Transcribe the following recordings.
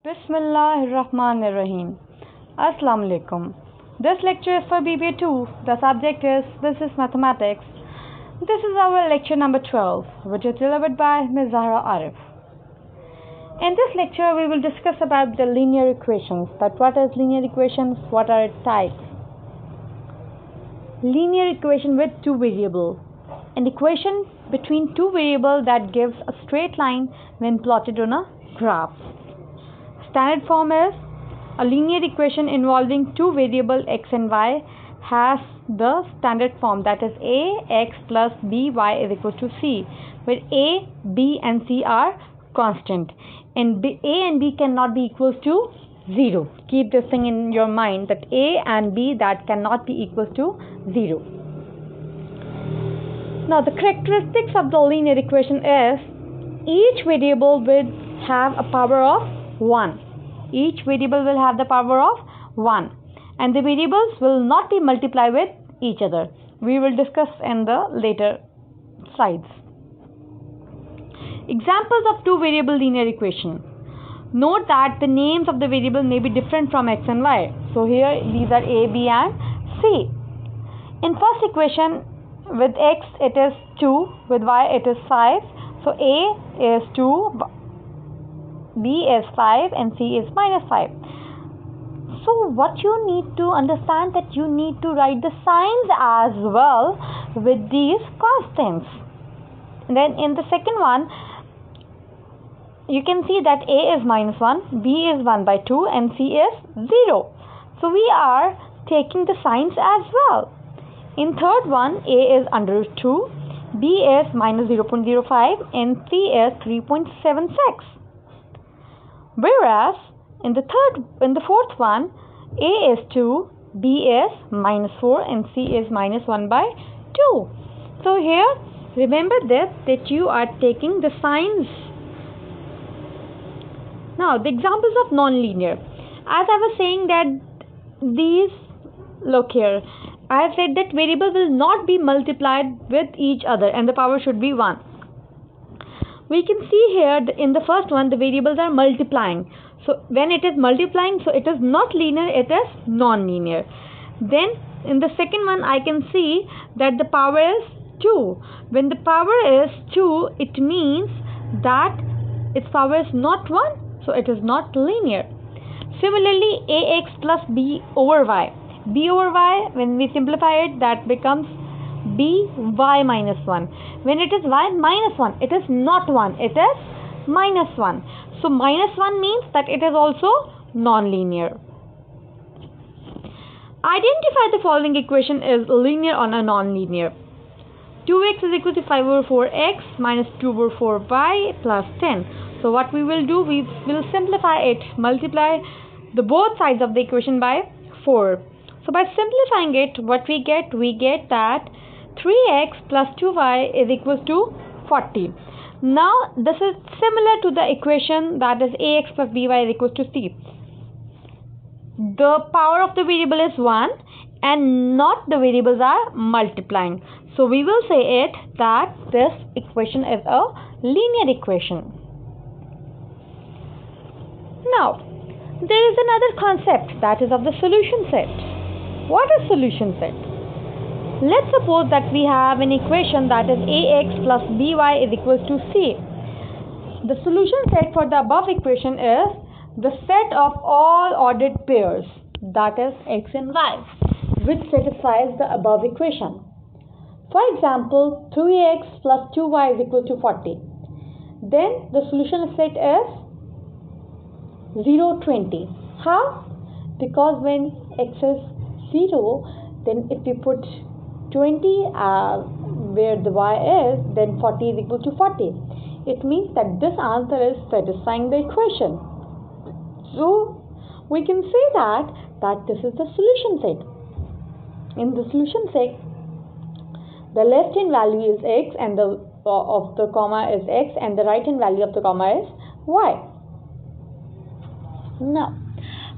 Bismillahirrahmanirrahim. Assalamu alaikum. This lecture is for BBA2. The subject is Business Mathematics. This is our lecture number 12, which is delivered by Ms. Zahra Arif. In this lecture, we will discuss about the linear equations. That what is linear equations? What are its types? Linear equation with two variables. An equation between two variables that gives a straight line when plotted on a graph. Standard form is a linear equation involving two variables x and y has the standard form, that is ax plus by is equal to c, where a, b and c are constant and a and b cannot be equal to 0. Keep this thing in your mind, that a and b that cannot be equal to 0. Now the characteristics of the linear equation is each variable will have a power of 1. Each variable will have the power of 1 and the variables will not be multiplied with each other. We will discuss in the later slides. Examples of two variable linear equation. Note that the names of the variable may be different from x and y. So here these are a, b and c. In first equation, with x it is 2, with y it is 5. So a is 2, b is 5 and c is minus 5. So what you need to understand, that you need to write the signs as well with these constants. And then in the second one, you can see that a is minus 1, b is 1 by 2 and c is 0. So we are taking the signs as well. In third one, a is under root 2, b is minus 0.05 and c is 3.76. Whereas in the fourth one, a is 2, b is minus 4 and c is minus 1 by 2. So here remember this, that you are taking the signs. Now the examples of non-linear. As I was saying that these, look here, I have said that variable will not be multiplied with each other and the power should be 1. We can see here in the first one the variables are multiplying. So when it is multiplying, so it is not linear, it is non-linear. Then in the second one I can see that the power is 2. When the power is 2, it means that its power is not 1, so it is not linear. Similarly, ax plus b over y. B over y, when we simplify it, that becomes by minus 1. When it is y minus 1, it is not 1, it is minus 1. So minus 1 means that it is also non-linear. Identify the following equation is linear or a non-linear. 2x is equal to 5 over 4x minus 2 over 4y plus 10. So what we will do, we will simplify it, multiply the both sides of the equation by 4. So by simplifying it, what we get that 3x plus 2y is equal to 40. Now this is similar to the equation that is ax plus by is equal to c. The power of the variable is 1 and not the variables are multiplying. So we will say it that this equation is a linear equation. Now there is another concept, that is of the solution set. What is solution set? Let's suppose that we have an equation that is ax plus by is equal to c. The solution set for the above equation is the set of all ordered pairs, that is x and y, which satisfies the above equation. For example, 3x plus 2y is equal to 40. Then the solution set is 0, 20. How? Because when x is 0, then if we put 20 where the y is, then 40 is equal to 40. It means that this answer is satisfying the equation. So we can say that this is the solution set. In the solution set, the left hand value is x and the of the comma is x and the right hand value of the comma is y. Now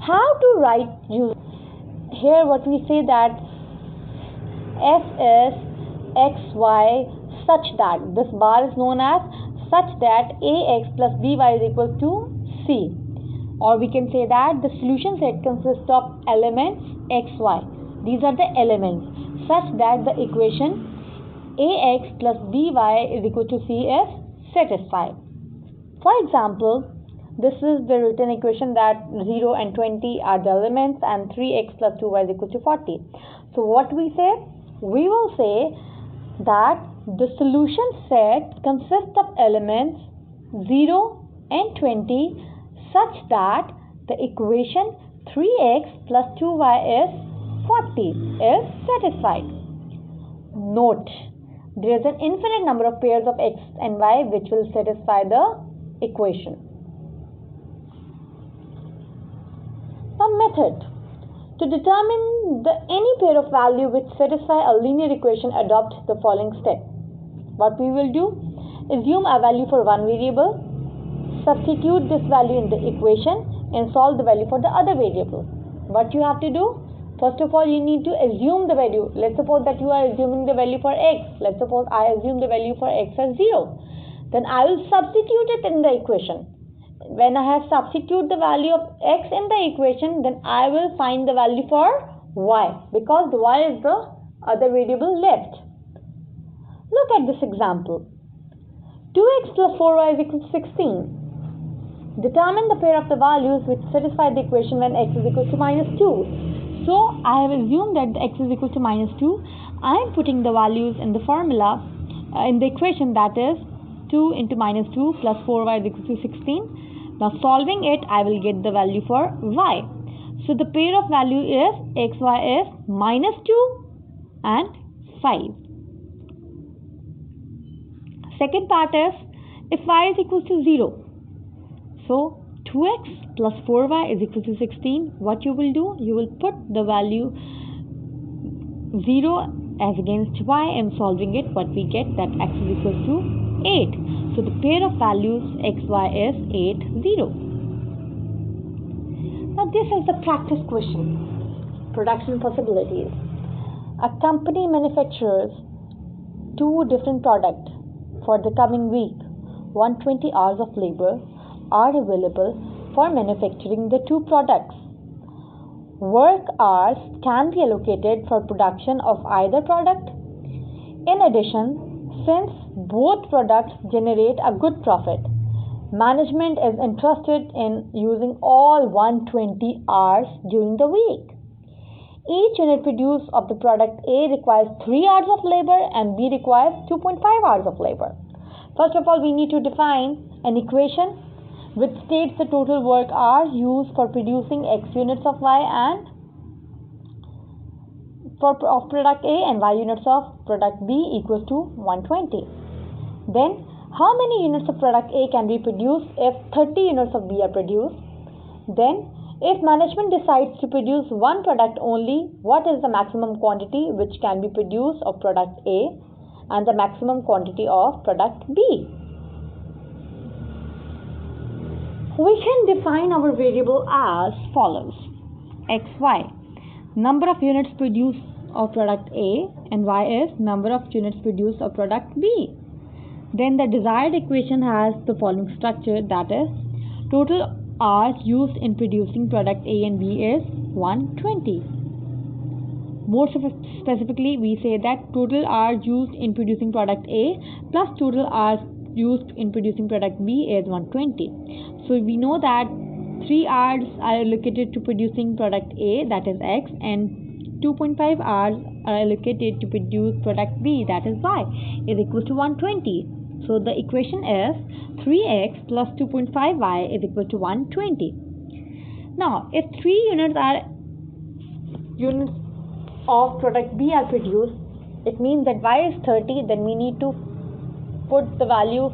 how to write you here, what we say that f is xy such that, this bar is known as such that ax plus by is equal to c. or we can say that the solution set consists of elements x, y. These are the elements such that the equation ax plus by is equal to c is satisfied. For example, this is the written equation that 0 and 20 are the elements and 3x plus 2y is equal to 40. So what we say? We will say that the solution set consists of elements 0 and 20 such that the equation 3x plus 2y is 40 is satisfied. Note, there is an infinite number of pairs of x and y which will satisfy the equation. Now method. To determine any pair of value which satisfy a linear equation, adopt the following step. What we will do? Assume a value for one variable, substitute this value in the equation and solve the value for the other variable. What you have to do? First of all, you need to assume the value. Let's suppose that you are assuming the value for x. Let's suppose I assume the value for x as 0. Then I will substitute it in the equation. When I have substituted the value of x in the equation, then I will find the value for y, because the y is the other variable left. Look at this example. 2x plus 4y is equal to 16. Determine the pair of the values which satisfy the equation when x is equal to minus 2. So I have assumed that the x is equal to minus 2. I am putting the values in the formula, in the equation, that is 2 into minus 2 plus 4y is equal to 16. Now solving it, I will get the value for y. So the pair of value is xy is minus 2 and 5. Second part is if y is equal to 0. So 2x plus 4y is equal to 16. What you will do? You will put the value 0 as against y and solving it, what we get, that x is equal to 8. So the pair of values xy is 8, 0. Now this is the practice question. Production possibilities. A company manufactures 2 different products. For the coming week, 120 hours of labor are available for manufacturing the 2 products. Work hours can be allocated for production of either product. In addition, since both products generate a good profit, management is interested in using all 120 hours during the week. Each unit produced of the product A requires 3 hours of labor and B requires 2.5 hours of labor. First of all, we need to define an equation which states the total work hours used for producing X units of Y and of product A and Y units of product B equals to 120. Then, how many units of product A can be produced if 30 units of B are produced? Then, if management decides to produce one product only, what is the maximum quantity which can be produced of product A and the maximum quantity of product B? We can define our variable as follows. xy, number of units produced of product A, and y is number of units produced of product B. Then the desired equation has the following structure, that is total hours used in producing product A and B is 120. More specifically, we say that total hours used in producing product A plus total hours used in producing product B is 120. So we know that 3 hours are allocated to producing product A, that is X, and 2.5 hours are allocated to produce product B, that is Y, is equal to 120. So the equation is 3x plus 2.5y is equal to 120. Now, if 3 units of product B are produced, it means that y is 30, then we need to put the value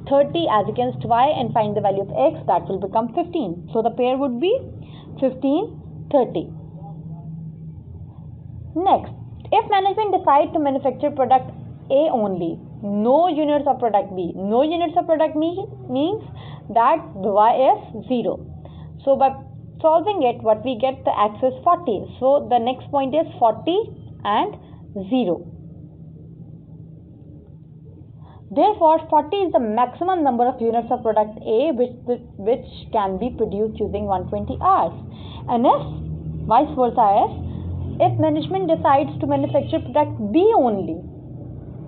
30 as against y and find the value of x, that will become 15. So the pair would be 15, 30. Next, if management decides to manufacture product A only, no units of product B. No units of product B means that the y is 0. So by solving it, what we get, the x is 40. So the next point is 40 and 0. Therefore, 40 is the maximum number of units of product A which can be produced using 120 hours. And if vice versa, if management decides to manufacture product B only,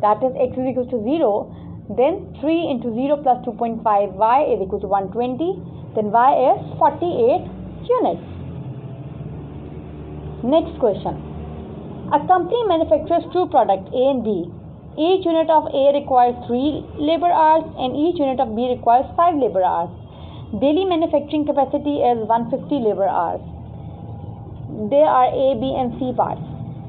that is x is equal to 0, then 3 into 0 plus 2.5 y is equal to 120, then y is 48 units. Next question. A company manufactures two products A and B. Each unit of A requires 3 labor hours and each unit of B requires 5 labor hours. Daily manufacturing capacity is 150 labor hours. There are A, B and C parts.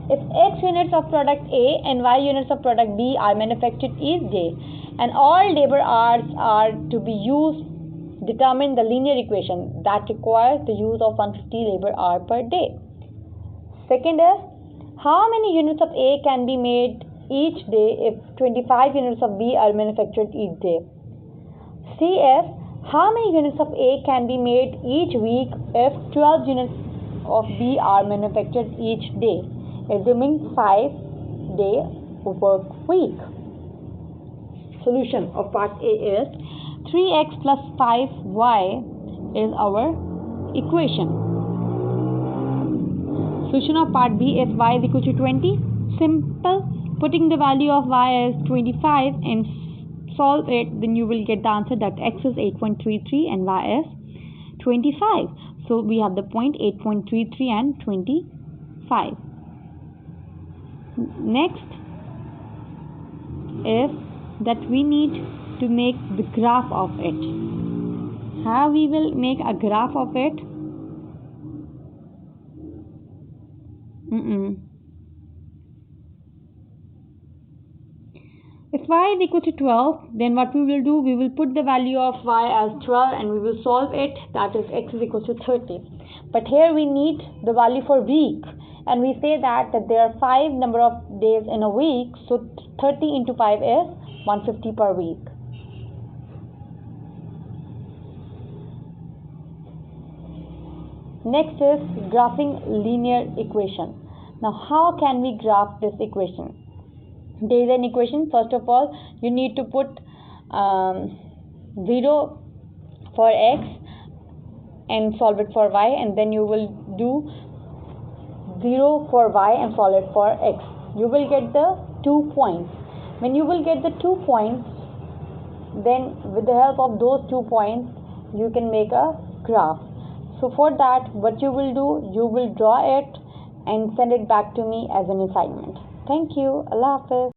If X units of product A and Y units of product B are manufactured each day and all labor hours are to be used, determine the linear equation that requires the use of 150 labor hour per day. Second is, how many units of A can be made each day if 25 units of B are manufactured each day? C is, how many units of A can be made each week if 12 units of B are manufactured each day, assuming 5-day work week? Solution of part A is 3x plus 5y is our equation. Solution of part B is y is equal to 20. Simple. Putting the value of y as 25 and solve it, then you will get the answer that x is 8.33 and y is 25. So we have the point 8.33 and 25. Next is that we need to make the graph of it. How we will make a graph of it? If y is equal to 12, then what we will do, we will put the value of y as 12 and we will solve it, that is x is equal to 30. But here we need the value for week, and we say that there are 5 number of days in a week, so 30 into 5 is 150 per week. Next is graphing linear equation. Now how can we graph this equation? There is an equation. First of all, you need to put 0 for x and solve it for y, and then you will do 0 for y and solve it for x. You will get the 2 points. When you will get the 2 points, then with the help of those 2 points, you can make a graph. So for that, what you will do, you will draw it and send it back to me as an assignment. Thank you. Allah Hafiz.